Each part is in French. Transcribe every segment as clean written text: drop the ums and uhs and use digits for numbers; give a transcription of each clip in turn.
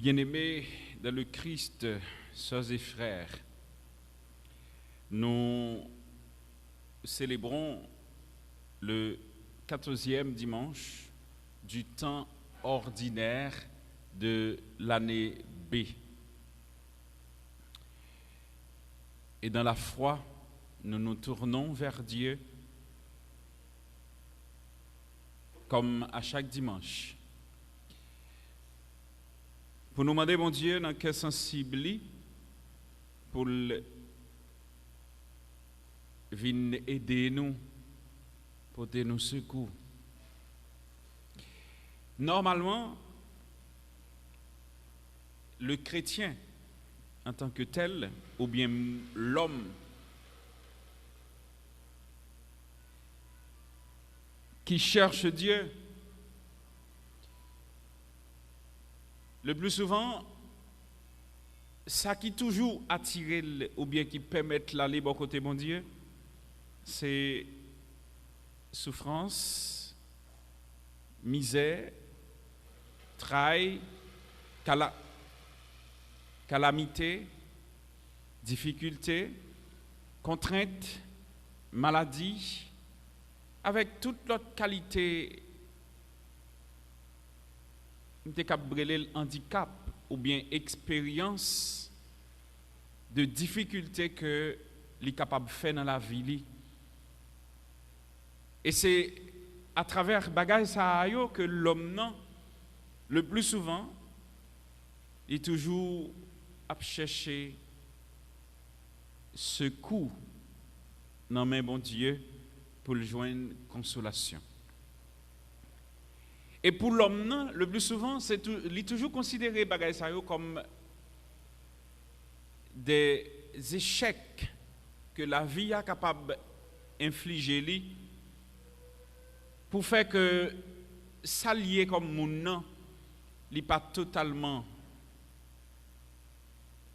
Bien-aimés dans le Christ, sœurs et frères, nous célébrons le 14e dimanche du temps ordinaire de l'année B. Et dans la foi, nous nous tournons vers Dieu comme à chaque dimanche. Pour nous demander, mon Dieu, dans quel sensible pour venir aider nous, pour nous secours. Normalement, le chrétien, en tant que tel, ou bien l'homme qui cherche Dieu, le plus souvent, ça qui toujours attire ou bien qui permet l'aller bon côté bon Dieu, c'est souffrance, misère, travail, calamité, difficulté, contrainte, maladie, avec toute l'autre qualité. Nous avons le handicap ou bien expérience de difficulté que les capable de faire dans la vie. Et c'est à travers bagay ça que l'homme le plus souvent est toujours à chercher secours dans main bon Dieu pour le joindre consolation. Et pour l'homme, le plus souvent, il est toujours considéré bagay ça comme des échecs que la vie est capable d'infliger lui pour faire que ça lié comme mon nom, il n'est pas totalement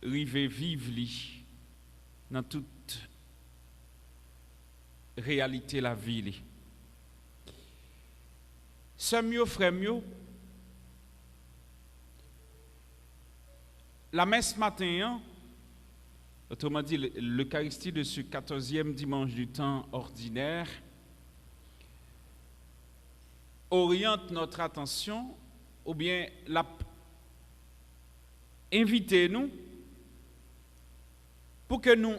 rivé vivre lui dans toute réalité la vie lui. Sœurs mieux, frères mieux, la messe matin, autrement dit l'Eucharistie de ce 14e dimanche du temps ordinaire, oriente notre attention, ou bien invitez-nous pour que nous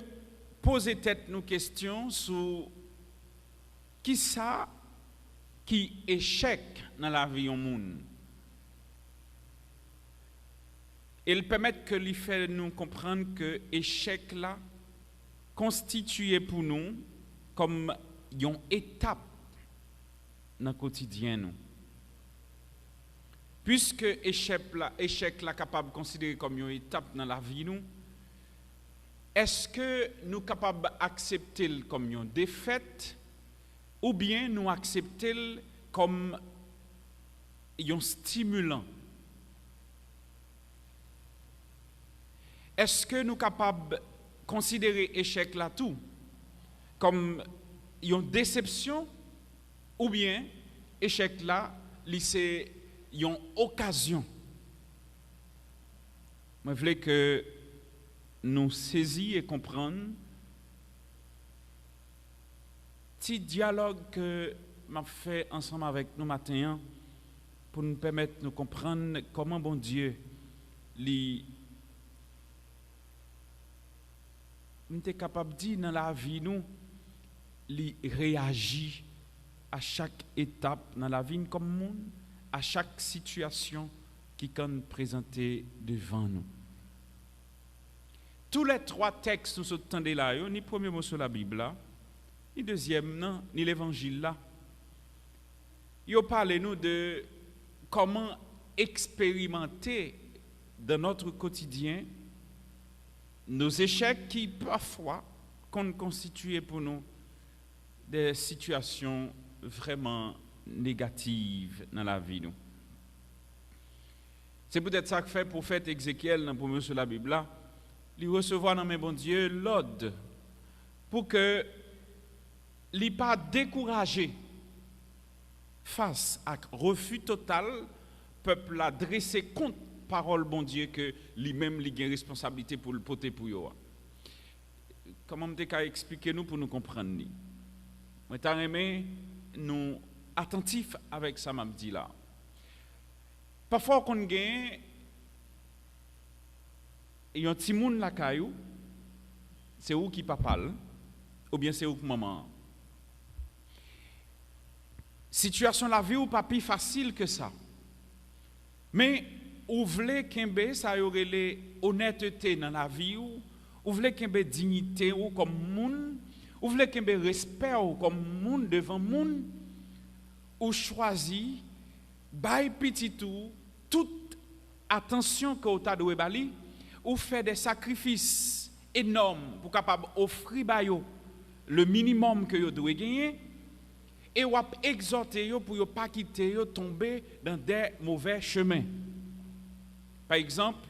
posions tête nos questions sur qui ça qui échec dans la vie au monde. Il permet que lui fait nous comprendre que l'échec là constitué pour nous comme une étape dans le quotidien nous. Puisque l'échec là capable de considérer comme une étape dans la vie nous, est-ce que nous capables d'accepter comme une défaite ou bien nous accepter comme un stimulant? Est-ce que nous sommes capables de considérer l'échec là tout comme une déception ou bien l'échec là c'est une occasion? Je voulais que nous saisissions et comprenions petit dialogue que m'a fait ensemble avec nous matin pour nous permettre de comprendre comment bon Dieu est capable de dire dans la vie nous réagit à chaque étape dans la vie comme monde, à chaque situation qui est présentée devant nous. Tous les trois textes nous entendons là, ni premier mot sur la Bible là, ni deuxième, non, ni l'évangile là. Il parle nous de comment expérimenter dans notre quotidien nos échecs qui parfois constituent pour nous des situations vraiment négatives dans la vie. Nous. C'est peut-être ça que fait le prophète Ézéchiel dans le premier sur la Bible là, il recevoir dans mes bon Dieu l'ordre pour que il pas découragé face à refus total, peuple a dressé contre parole bon Dieu que lui-même il a une responsabilité pour le porter pour eux. Comment me expliquer nous pour nous comprendre? Moi t'as aimé nous attentifs avec ça m'a dit là. Parfois qu'on gagne et un petit monde la caillou, c'est où qui parle ou bien c'est où maman. Situation la vie ou pas plus facile que ça. Mais ou voulez kembe ça y aurait l'honnêteté dans la vie ou voulez kembe dignité ou comme monde, ou voulez kembe respect ou comme monde devant monde, ou choisi bay petit tout toute attention que vous avez bali ou fait des sacrifices énormes pour capable offrir bayo le minimum que vous devez gagner et ou exhorter yo pour yo pas quitter yo tomber dans des mauvais chemins. Par exemple,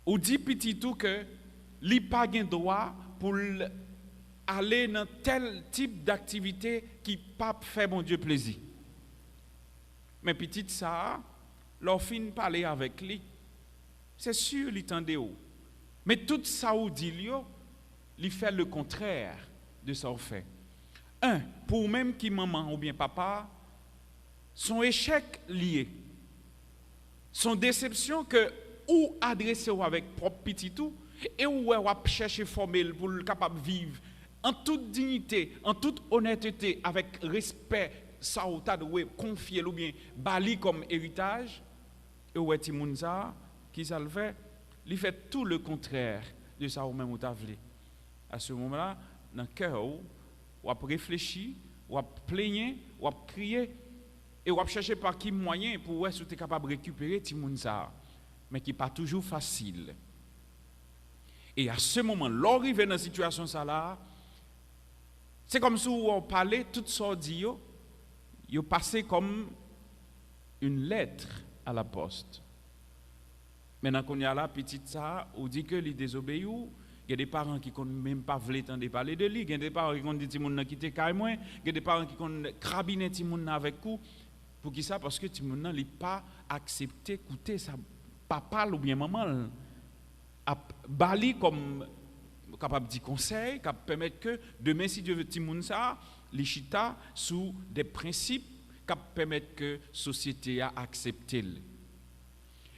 ou dit petit tout que li pas gain droit pour aller dans tel type d'activité qui pas fait mon Dieu plaisir. Mais petite ça, leur fin parler avec lui, c'est sûr il tendait où. Mais tout ça ou dit lui fait le contraire de ça fait. Pour même qui maman ou bien papa, son échec lié, son déception que ou adressé avec propre petit tout et ou chercher formel pour le capable vivre en toute dignité, en toute honnêteté, avec respect, ça ou ta de confier ou bien bali comme héritage, et ou est Mounza qui ça le fait, il fait tout le contraire de ça ou même ou ta vle. À ce moment-là, dans le cœur, ou à réfléchir, ou à plaigner, ou à crier, et ou à chercher par qui moyen pour être capable de récupérer Timounza, mais qui n'est pas toujours facile. Et à ce moment, l'arrivée dans une situation ça là, c'est comme si on parlait tout ça dit, il passé comme une lettre à la poste. Maintenant qu'on y a là, petite ça, on dit que les désobéit. Il y a des parents qui ne même pas voulu de parler de lui. Il y a des parents qui ont dit que Timoun quitté carrément. Il y a des parents qui ont crabiné Timoun avec vous. Pour qui ça? Parce que Timoun n'a pas accepté d'écouter sa papa ou bien maman. A bali comme capable de conseil, qui permettre que demain, si Dieu veut Timoun ça, les chita sous des principes qui permettent que la société a accepté.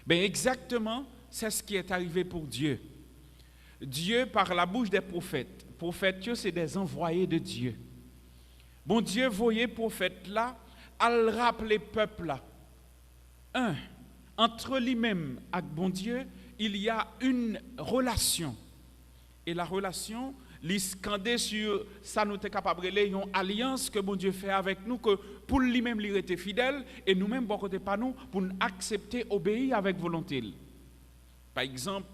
Ben exactement, c'est ce qui est arrivé pour Dieu. Dieu, par la bouche des prophètes, prophètes, c'est des envoyés de Dieu. Bon Dieu, voyez prophètes là, à rappeler peuple là. Entre lui-même et bon Dieu, il y a une relation. Et la relation, les scander sur ça nous est capable de une alliance que bon Dieu fait avec nous, que pour lui-même il était fidèle, et nous-mêmes, bon côté pas nous, pour accepter, obéir avec volonté. Par exemple,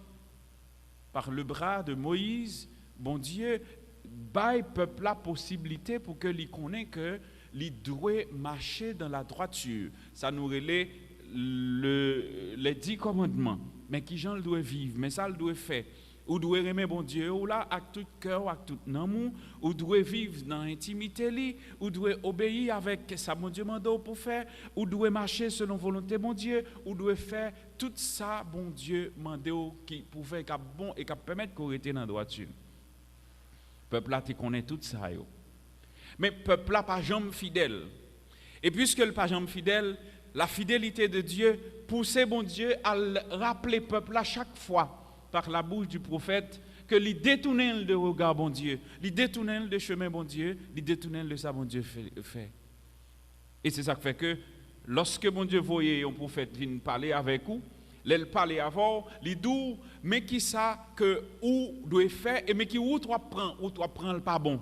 par le bras de Moïse, bon Dieu, baille peuple la possibilité pour que lui connaisse que lui doit marcher dans la droiture. Ça nous relève les 10 commandements. Mais qui j'en doit vivre, mais ça le doit faire. Ou doit aimer bon Dieu, ou là, avec tout cœur, avec tout amour, ou doit vivre dans l'intimité, ou doit obéir avec ça, mon Dieu m'a pour faire, ou doit marcher selon volonté, mon Dieu, ou doit faire tout ça, bon Dieu m'a qui pouvait être bon et qui permettre qu'on reste dans la droiture. Peuple là, tu connais tout ça. Yo. Mais peuple là, pas jamais fidèle. Et puisque le pas jamais fidèle, la fidélité de Dieu poussait bon Dieu à rappeler peuple là chaque fois par la bouche du prophète que les détournait de regard bon Dieu, les détournait de chemin bon Dieu, les détournait de ça bon Dieu fait. Et c'est ça qui fait que lorsque bon Dieu voyait un prophète venir parler avec vous, il parlait avant, il dit mais qui ça que ou doit faire et mais qui ou toi prend le pas bon.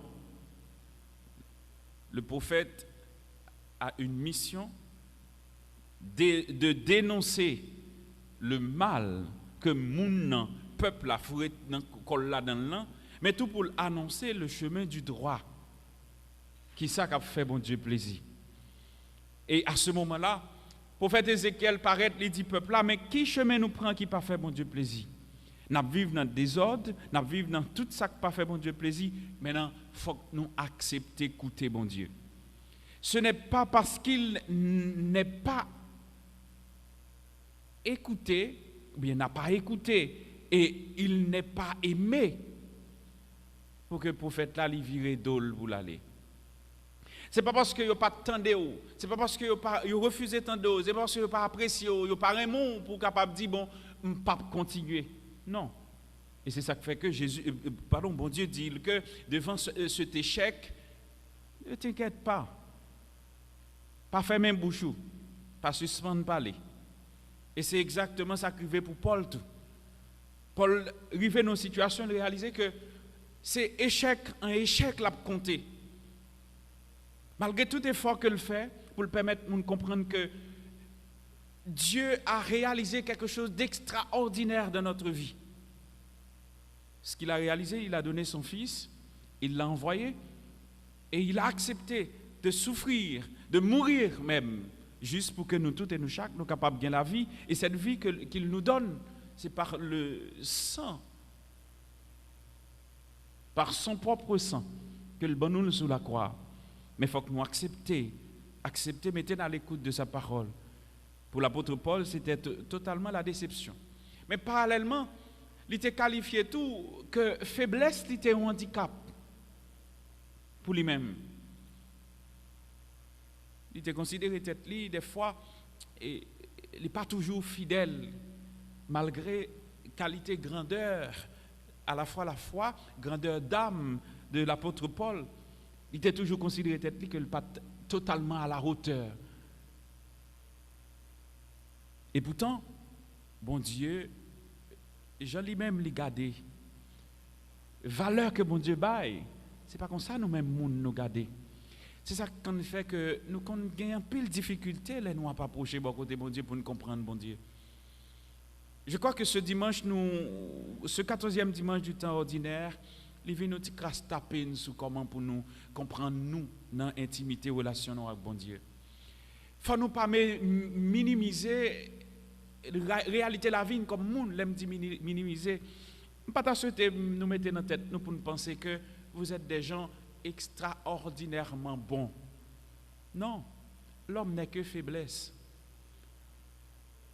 Le prophète a une mission de dénoncer le mal que mon peuple a fourré dans l'an, mais tout pour annoncer le chemin du droit. Qui ça qu'a fait bon Dieu plaisir. Et à ce moment-là, le prophète Ézéchiel paraît, il dit peuple là, mais qui chemin nous prend qui pas fait bon Dieu plaisir? Nous vivons dans le désordre, nous vivons dans tout ça qui pas fait bon Dieu plaisir. Maintenant, il faut que nous accepter écouter bon Dieu. Ce n'est pas parce qu'il n'est pas écouté, ou bien n'a pas écouté, et il n'est pas aimé pour que le prophète là lui vire d'ol pour l'aller. C'est pas parce que yo pas tendé ou, c'est pas parce que yo refusé tendé, c'est pas parce que yo pas apprécié, yo pas aimé pour capable dire bon, pas continuer. Non. Et c'est ça qui fait que bon Dieu dit que devant cet échec, ne t'inquiète pas. Pas fermer bouche, pas suspendre parler. Et c'est exactement ça qui arrive pour Paul tout. Paul arrive dans une situation de réaliser que c'est un échec l'a compté. Malgré tout effort qu'il fait pour le permettre de comprendre que Dieu a réalisé quelque chose d'extraordinaire dans notre vie. Ce qu'il a réalisé, il a donné son fils, il l'a envoyé et il a accepté de souffrir, de mourir même, juste pour que nous tous et nous chaque, nous capables de gagner la vie. Et cette vie qu'il nous donne, c'est par le sang, par son propre sang, que le bon nous sous la croix. Mais il faut que nous accepter, mettez dans l'écoute de sa parole. Pour l'apôtre Paul, c'était totalement la déception. Mais parallèlement, il était qualifié tout que faiblesse était un handicap pour lui-même. Il était considéré tête li des fois et il n'est pas toujours fidèle malgré qualité grandeur, à la fois la foi, grandeur d'âme de l'apôtre Paul. Il était toujours considéré tête li que le pas totalement à la hauteur. Et pourtant, bon Dieu, Jean lui-même l'a gardé. Valeur que bon Dieu baille, c'est pas comme ça nous-mêmes nous garder. C'est ça qui fait que nous gagnons pile de difficultés là nous à pas approcher bon côté bon Dieu pour nous comprendre bon Dieu. Je crois que ce dimanche ce 14e dimanche du temps ordinaire, il vient nous taper sur comment pour nous comprendre nous dans intimité relation avec bon Dieu. Faut nous pas minimiser la réalité de la vie comme monde l'aime minimiser. Pas souhaiter nous mettre dans tête nous pour nous penser que vous êtes des gens extraordinairement bons. Non, l'homme n'est que faiblesse.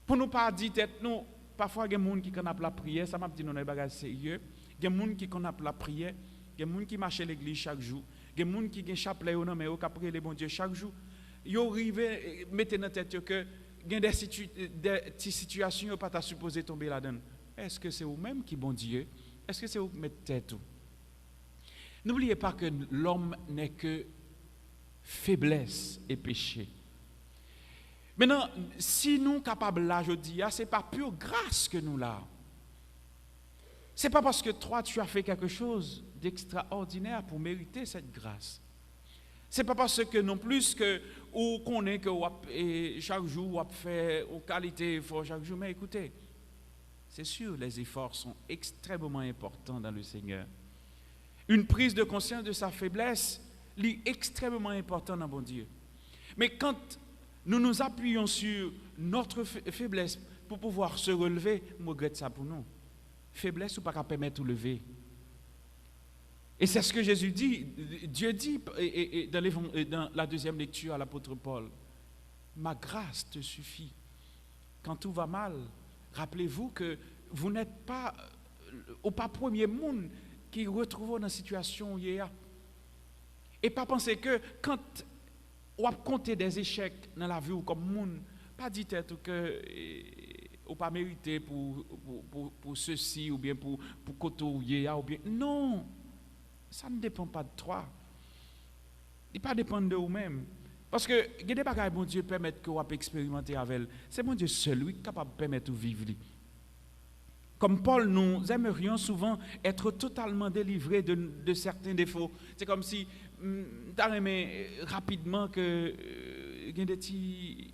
Pour nous pas dire tête nous, parfois il y a des gens qui connaissent la prière, ça m'a dit non, c'est sérieux. Il y a des gens qui connaissent la prière, il y a des gens qui marchent à l'église chaque jour, il y a des gens qui ont un chapelet ou non mais qui prient les bon Dieu chaque jour. Ils arrivent mettre dans tête que il y a des situations où pas supposé tomber là-dedans. Est-ce que c'est vous-même qui bon Dieu? Est-ce que c'est vous qui mettez tête? N'oubliez pas que l'homme n'est que faiblesse et péché. Maintenant, si nous sommes capables là, je dis, ce n'est pas pure grâce que nous là. Ce n'est pas parce que toi, tu as fait quelque chose d'extraordinaire pour mériter cette grâce. Ce n'est pas parce que non plus que ou qu'on est que chaque jour on fait aux qualités efforts chaque jour. Mais écoutez, c'est sûr, les efforts sont extrêmement importants dans le Seigneur. Une prise de conscience de sa faiblesse est extrêmement importante dans bon Dieu. Mais quand nous nous appuyons sur notre faiblesse pour pouvoir se relever, je regrette ça pour nous. Faiblesse ou pas qu'à permettre de lever. Et c'est ce que Jésus dit, Dieu dit dans la deuxième lecture à l'apôtre Paul, ma grâce te suffit. Quand tout va mal, rappelez-vous que vous n'êtes pas au pas premier monde qui retrouve dans la situation où il y a. Et pas penser que quand on a compté des échecs dans la vie ou comme monde, pas dit que ou pas mérité pour ceci ou bien pour côté où il y a ou bien non. Ça ne dépend pas de toi. Il ne dépend pas de vous-même. Parce que il y a des bagages bon Dieu permettre que vous expérimenter avec elle. C'est bon Dieu seul lui qui est capable de permettre de vivre. Comme Paul, nous aimerions souvent être totalement délivrés de certains défauts. C'est comme si tu as aimé rapidement que il y a des petites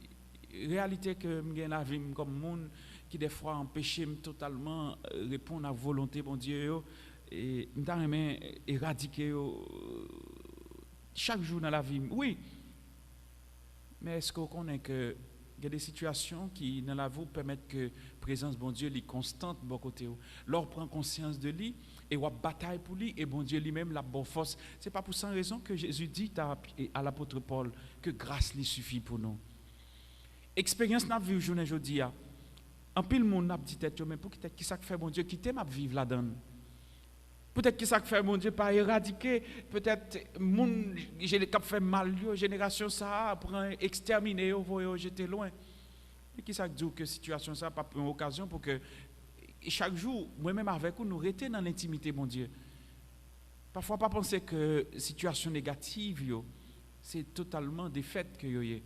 réalités que j'ai dans la vie comme monde qui des fois empêchent totalement répondre à la volonté de Dieu. Et je aimé éradiquer chaque jour dans la vie. Oui. Mais est-ce qu'on connaît que il y a des situations qui dans la vie permettent que la présence de bon Dieu est constante de bon côté. L'or prend conscience de lui et on bataille pour lui et bon Dieu lui-même la bonne force. C'est pas pour sans raison que Jésus dit à l'apôtre Paul que grâce lui suffit pour nous. Expérience n'a vu journée aujourd'hui En pile monde n'a dit tête mais pour peut-être qui ça fait bon Dieu quitter m'a vivre là-dedans. Peut-être qui ça fait bon Dieu pas éradiquer, peut-être monde j'ai cap fait mal yo génération ça pour exterminer ou jeter loin. Et qui ça dit que situation ça pas une occasion pour que chaque jour moi-même avec vous nous rester dans l'intimité mon Dieu. Parfois pas penser que situation négative yo c'est totalement des faits que yo y.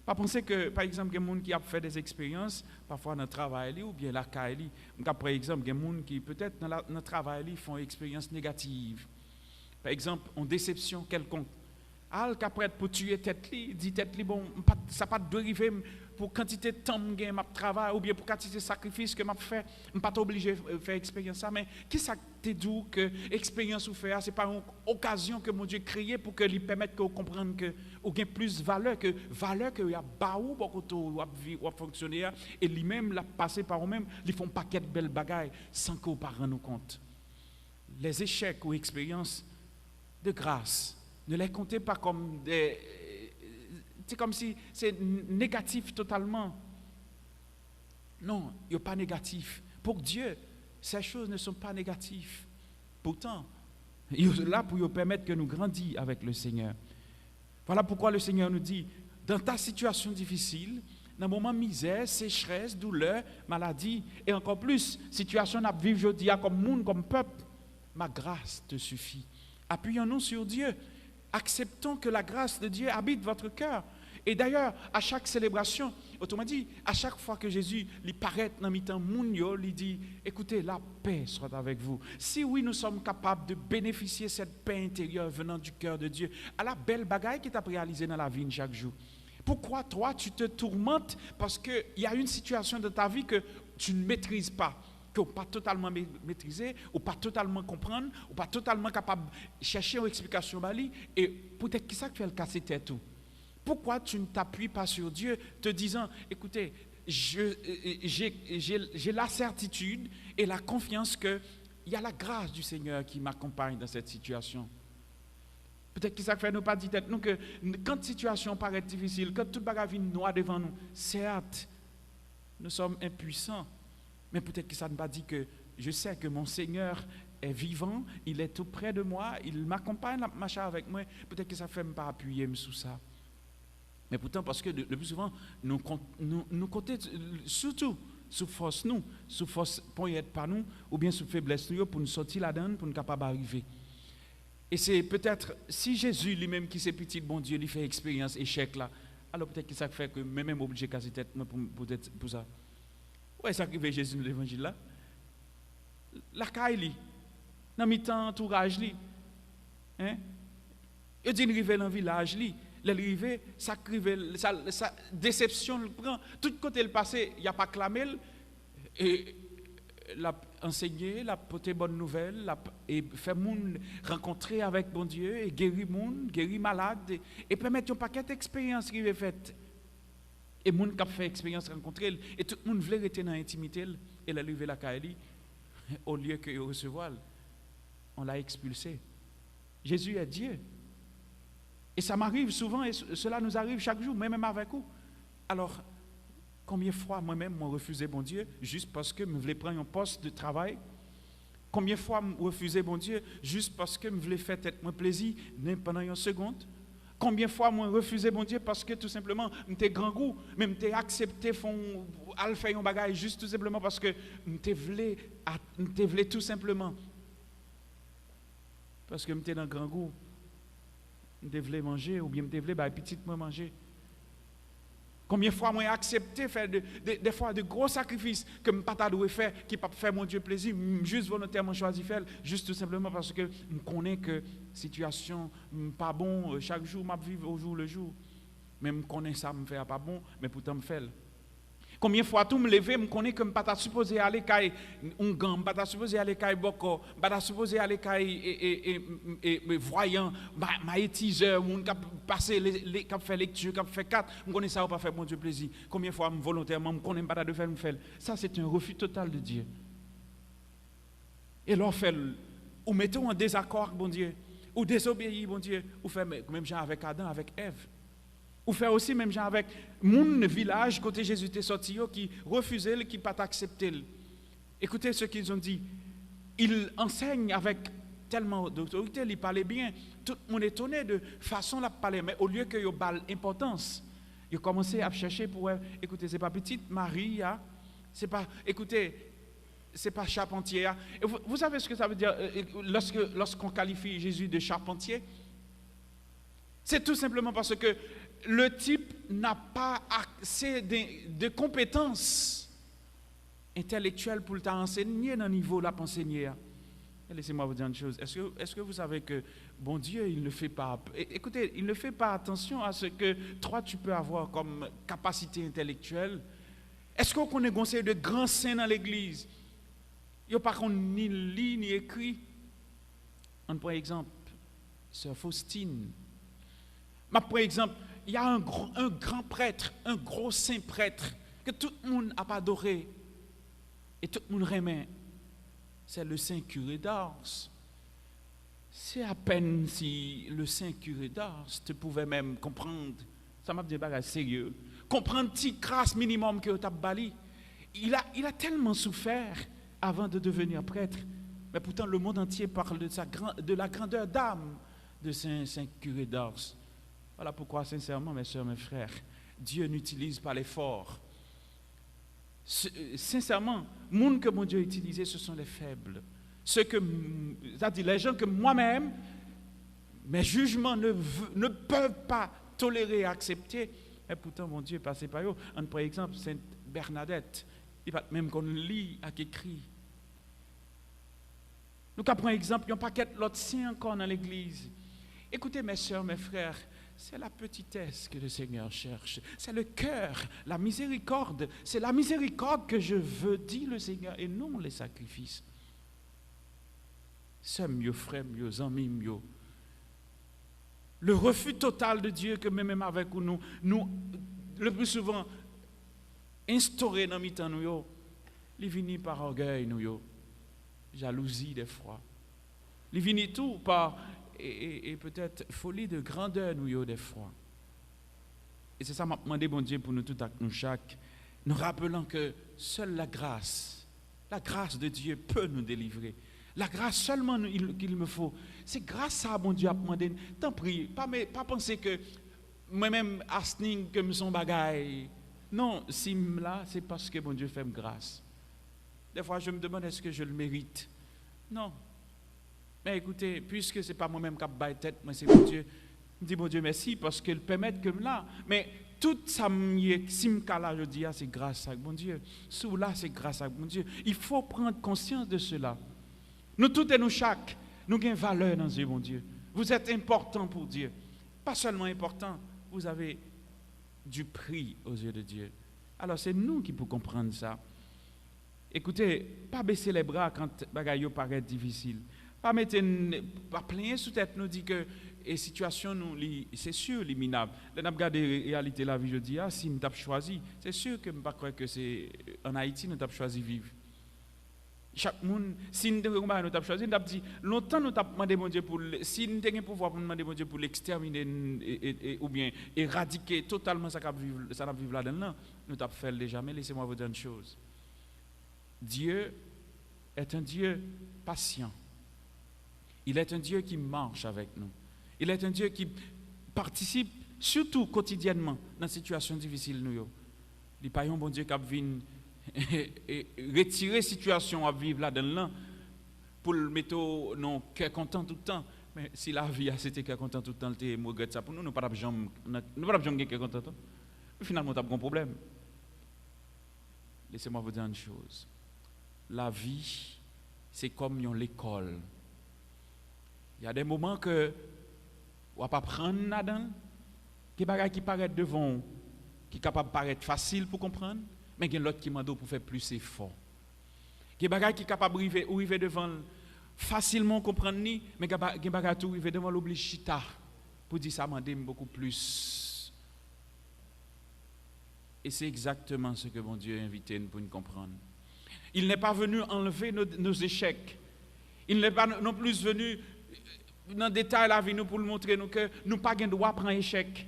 Pas penser que, par exemple, il y a des gens qui ont fait des expériences, parfois dans le travail ou bien la caille. Par exemple, il y a des gens qui, peut-être, dans le travail, font une expérience négative. Par exemple, en déception quelconque. Al qu'après pour tuer tête li, dit tête li bon, ça pas dériver pour quantité de temps que m'a travail ou bien pour quantité de sacrifice que m'a fait, pas obligé de faire expérience ça mais qui ça te dit que expérience ou faire c'est pas une occasion que mon Dieu créé pour que lui permette que vous comprendre que ou gain plus valeur que y a baou beaucoup ou fonctionner et lui-même l'a passé par eux-mêmes, ils font paquet de belles bagailles sans qu'on pas rendre compte. Les échecs ou expériences de grâce ne les comptez pas comme des... C'est comme si c'est négatif totalement. Non, il n'y a pas négatif. Pour Dieu, ces choses ne sont pas négatives. Pourtant, il est là pour nous permettre que nous grandissions avec le Seigneur. Voilà pourquoi le Seigneur nous dit, dans ta situation difficile, dans le moment de misère, sécheresse, douleur, maladie, et encore plus, situation à vivre aujourd'hui comme monde, comme peuple, ma grâce te suffit. Appuyons-nous sur Dieu. Acceptons que la grâce de Dieu habite votre cœur. Et d'ailleurs, à chaque célébration, autrement dit, à chaque fois que Jésus lui paraît dans mi-temps mounio, il dit, écoutez, la paix soit avec vous. Si oui, nous sommes capables de bénéficier de cette paix intérieure venant du cœur de Dieu, à la belle bagaille qui t'a réalisée dans la vie chaque jour. Pourquoi toi, tu te tourmentes parce qu'il y a une situation de ta vie que tu ne maîtrises pas, que tu n'as pas totalement maîtrisé, ou pas totalement comprendre, ou pas totalement capable de chercher une explication et peut-être que ça fait le casser tête tout. Pourquoi tu ne t'appuies pas sur Dieu te disant, écoutez, j'ai la certitude et la confiance qu'il y a la grâce du Seigneur qui m'accompagne dans cette situation. Peut-être que ça fait nous pas dire nous que quand la situation paraît difficile, quand toute bagarre vient noire devant nous, certes, nous sommes impuissants, mais peut-être que ça ne pas dit que je sais que mon Seigneur est vivant, il est tout près de moi, il m'accompagne, il marche avec moi, peut-être que ça fait me pas appuyer sous ça. Mais pourtant, parce que le plus souvent, nous comptons surtout sous force nous, sous force pour y être par nous, ou bien sous faiblesse nous, pour nous sortir là-dedans, pour nous capables d'arriver. Et c'est peut-être, si Jésus lui-même qui s'est petit de bon Dieu, lui fait expérience échec là, alors peut-être que ça fait que même obligé de casser tête pour ça. Ouais, ça arrive Jésus dans l'évangile là. La caille, dans mi-temps entourage li. Hein? Il dit arriver dans le village li. L'arrivée, ça déception le prend. Tout côté le passé, il n'y a pas clamé et l'a enseigné, l'a porté bonne nouvelle, et fait moun rencontrer avec bon Dieu et guérir moun, guérir malade et permettre un paquet d'expériences qui est faite. Et moun qui a fait expérience rencontrer et tout le monde voulait rester dans l'intimité et l'arrivée la caille au lieu que recevoir, on l'a expulsé. Jésus est Dieu. Et ça m'arrive souvent, et cela nous arrive chaque jour, même avec vous. Alors, combien de fois moi-même, j'ai refusé bon Dieu, juste parce que je voulais prendre un poste de travail? Combien de fois j'ai refusé bon Dieu, juste parce que je voulais faire mon plaisir pendant une seconde? Combien de fois j'ai refusé bon Dieu, parce que tout simplement, j'étais grand goût, même j'étais accepté à faire un bagage, juste tout simplement parce que je voulais tout simplement. Parce que j'étais dans grand goût. Je devais manger ou bien je devais petit moi manger. Combien de fois moi accepté faire des fois de gros sacrifices que je pas dois faire qui pas faire mon Dieu plaisir, juste volontairement choisi faire juste tout simplement parce que je connais que situation pas bon chaque jour m'a vivre au jour le jour. Même connais ça me fait pas bon mais pourtant me fait. Combien de fois tout me lever, me connais que je pas supposé aller caille un gang, pas supposé aller caille boko, pas supposé aller caille et voyant, magnétiseur, moun qui passer les qui fait lecture, qui fait 4, me connais ça ou pas faire mon Dieu plaisir. Combien de fois volontairement me connais pas de faire me faire. Ça c'est un refus total de Dieu. Et l'on fait ou mettons en désaccord avec bon Dieu, ou désobéir bon Dieu, ou fait même genre avec Adam, avec Ève. Ou faire aussi même genre avec mon village côté Jésus était sorti qui refusait, qui pas accepté. Écoutez ce qu'ils ont dit. Ils enseignent avec tellement d'autorité, ils parlaient bien. Tout le monde est étonné de façon de parler, mais au lieu que ils balle importance, ils ont commencé à chercher pour écoutez, c'est pas petite Marie, c'est pas écoutez, c'est pas charpentier. Vous savez ce que ça veut dire lorsqu'on qualifie Jésus de charpentier? C'est tout simplement parce que le type n'a pas assez de compétences intellectuelles pour t'enseigner dans le niveau de la enseigner. Laissez-moi vous dire une chose. Est-ce que vous savez que bon Dieu, il ne fait pas... Écoutez, il ne fait pas attention à ce que toi, tu peux avoir comme capacité intellectuelle. Est-ce qu'on connaît conseil de grands saints dans l'Église? Il n'y a pas qu'on ni lit ni écrit. On prend exemple, Sœur Faustine. Par exemple, il y a un grand prêtre, un gros saint prêtre, que tout le monde a adoré et tout le monde aimait. C'est le saint curé d'Ars. C'est à peine si le saint curé d'Ars te pouvait même comprendre, ça m'a dit bagage sérieux, comprendre petite grâce minimum que tu as bali. Il a tellement souffert avant de devenir prêtre, mais pourtant le monde entier parle de la grandeur d'âme de saint curé d'Ars. Voilà pourquoi, sincèrement, mes soeurs, mes frères, Dieu n'utilise pas l'effort. Sincèrement, les gens que mon Dieu a utilisé, ce sont les faibles. C'est-à-dire les gens que moi-même, mes jugements ne peuvent pas tolérer et accepter. Et pourtant, mon Dieu est passé par eux. Par exemple, Sainte Bernadette, il va même qu'on lit à écrit. Nous prenons exemple, il y a un paquet d'autres saints encore dans l'église. Écoutez, mes soeurs, mes frères, c'est la petitesse que le Seigneur cherche. C'est le cœur, la miséricorde. C'est la miséricorde que je veux, dit le Seigneur, et non les sacrifices. C'est mieux, frère, mieux, amis, mieux. Le refus total de Dieu que même avec nous, le plus souvent, instauré dans nos temps, nous, il vient par orgueil, nous, jalousie des fois. Il vient tout par... Et peut-être folie de grandeur nous des fois. Et c'est ça m'a demandé bon Dieu pour nous tous, nous chaque, nous rappelant que seule la grâce de Dieu peut nous délivrer. La grâce seulement qu'il me faut. C'est grâce à mon Dieu à demander. Tant pis, pas penser que moi-même asning que me son bagaille. Non, si là, c'est parce que mon Dieu fait grâce. Des fois, je me demande est-ce que je le mérite. Non. Mais écoutez, puisque ce n'est pas moi-même qui ai tête, moi c'est mon Dieu. Je dis, mon Dieu, merci, parce qu'il permet que là. Mais tout ça, là, je dis, c'est grâce à mon Dieu. Sous là, c'est grâce à mon Dieu. Il faut prendre conscience de cela. Nous tous et nous chaque, nous avons valeur dans Dieu, mon Dieu. Vous êtes important pour Dieu. Pas seulement important, vous avez du prix aux yeux de Dieu. Alors c'est nous qui pouvons comprendre ça. Écoutez, pas baisser les bras quand bagaille paraît difficile. Pas plaigner sous tête nous dit que les situations c'est sûr les minables. Là n'a regardé réalité la vie je dis si nous avons choisi, c'est sûr que me pas croire que c'est en Haïti nous avons choisi vivre. Chaque monde si nous avons choisi nous avons dit longtemps nous avons demandé mon Dieu pour si nous avons pouvoir pour demander mon Dieu pour l'exterminer ou bien éradiquer totalement ça va vivre là-dedans, nous avons fait déjà. Mais laissez-moi vous dire une chose. Dieu est un Dieu patient. Il est un Dieu qui marche avec nous. Il est un Dieu qui participe, surtout quotidiennement, dans des situations difficiles. Il n'est pas un bon Dieu qui vient retirer la situation à vivre là-dedans pour le mettre non cœur content tout le temps. Mais si la vie c'était cœur content tout le temps, il regrette ça pour nous, nous ne pouvons pas jamais cœur content. Finalement, nous avons un problème. Laissez-moi vous dire une chose. La vie, c'est comme l'école. Il y a des moments que on va pas prendre là-dedans, qui bagaille qui paraît devant, qui est capable de paraître facile pour comprendre, mais il y a l'autre qui m'a dit pour faire plus effort. Qui bagaille qui est capable d'arriver devant facilement comprendre ni, mais qui bagaille tout arriver devant l'oblige chita pour dire ça m'a dit beaucoup plus. Et c'est exactement ce que mon Dieu a invité nous pour nous comprendre. Il n'est pas venu enlever nos échecs. Il n'est pas non plus venu dans le détail la vie nous pour nous montrer nous que nous pas gain droit prendre échec.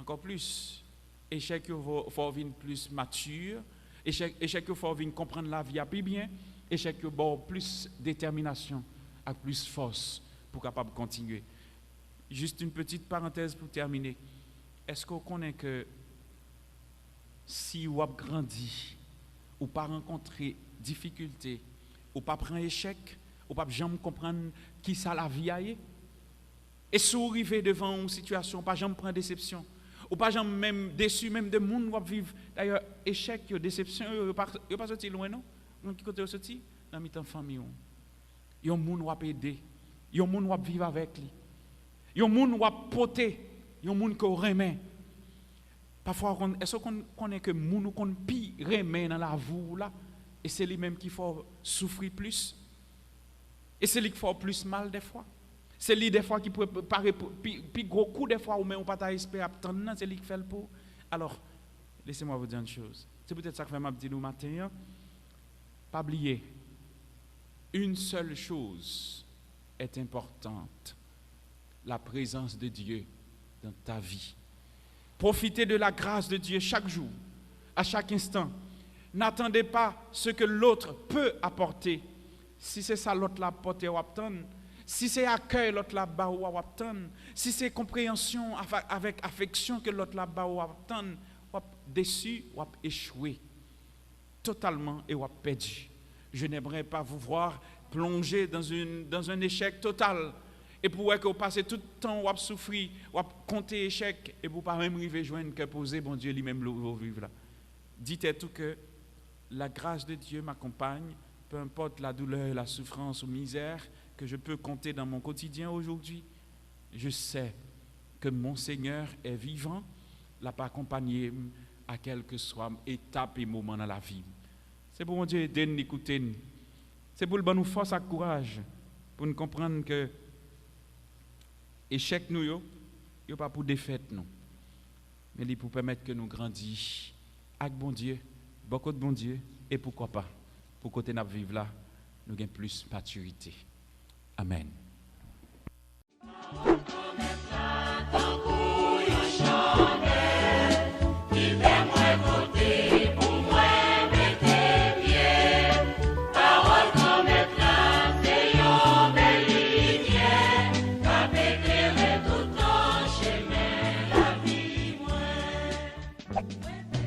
encore plus. Échec, il faut venir plus mature. Échec, il faut venir comprendre la vie à plus bien. Échec, il faut plus détermination, avec plus force pour capable continuer. Juste une petite parenthèse pour terminer. Est-ce qu'on connaît que si vous avez grandi, ou pas rencontré difficulté, ou pas prendre échec, ou pas jamais comprendre qui ça la vie a. Et si vous arrivez devant une situation, pas jamais prendre déception, ou pas jamais même déçu même de monde qui vivre. D'ailleurs, échec, déception, vous pas sorti loin non? Dans qui côté vous sorti? Dans mi-temps famille. Yon monde qui aider, yon monde qui vivre avec lui. Yon monde qui porter, yon monde qui remet. Parfois, est-ce qu'on connaît que moun qu'on pi remet dans la vie là, et c'est lui-même qui faut souffrir plus, et c'est lui qui fait plus mal des fois. C'est lui des fois qui peut paraître plus gros coup des fois ou même on pas espérer attendre, c'est lui qui fait le pour. Alors, laissez-moi vous dire une chose. C'est peut-être ça que je vais dire nous matin. Pas oublier, une seule chose est importante, la présence de Dieu dans ta vie. Profitez de la grâce de Dieu chaque jour, à chaque instant. N'attendez pas ce que l'autre peut apporter. Si c'est ça l'autre l'a apporté ou attendre, si c'est accueil l'autre l'a bas ou attendre, si c'est compréhension avec affection que l'autre l'a bas ou attendre, ou déçu ou échoué totalement et ou perdu. Je n'aimerais pas vous voir plonger dans un échec total. Et pour que vous passez tout le temps à souffrir, à compter échec, et pour ne pas même arriver à joindre que poser, bon Dieu lui-même le vivre là. Dites tout que la grâce de Dieu m'accompagne, peu importe la douleur, la souffrance ou misère que je peux compter dans mon quotidien aujourd'hui. Je sais que mon Seigneur est vivant, l'a pas accompagné à quelle que soit étape et moment dans la vie. C'est pour mon Dieu aider nous écouter. C'est pour le bon nous force et courage pour nous comprendre que échec nous yo pas pour défaite non, mais pour permettre que nous grandissions avec bon Dieu, beaucoup de bon Dieu, et pourquoi pas pour côté nous vivre là, nous gagnons plus maturité. Amen.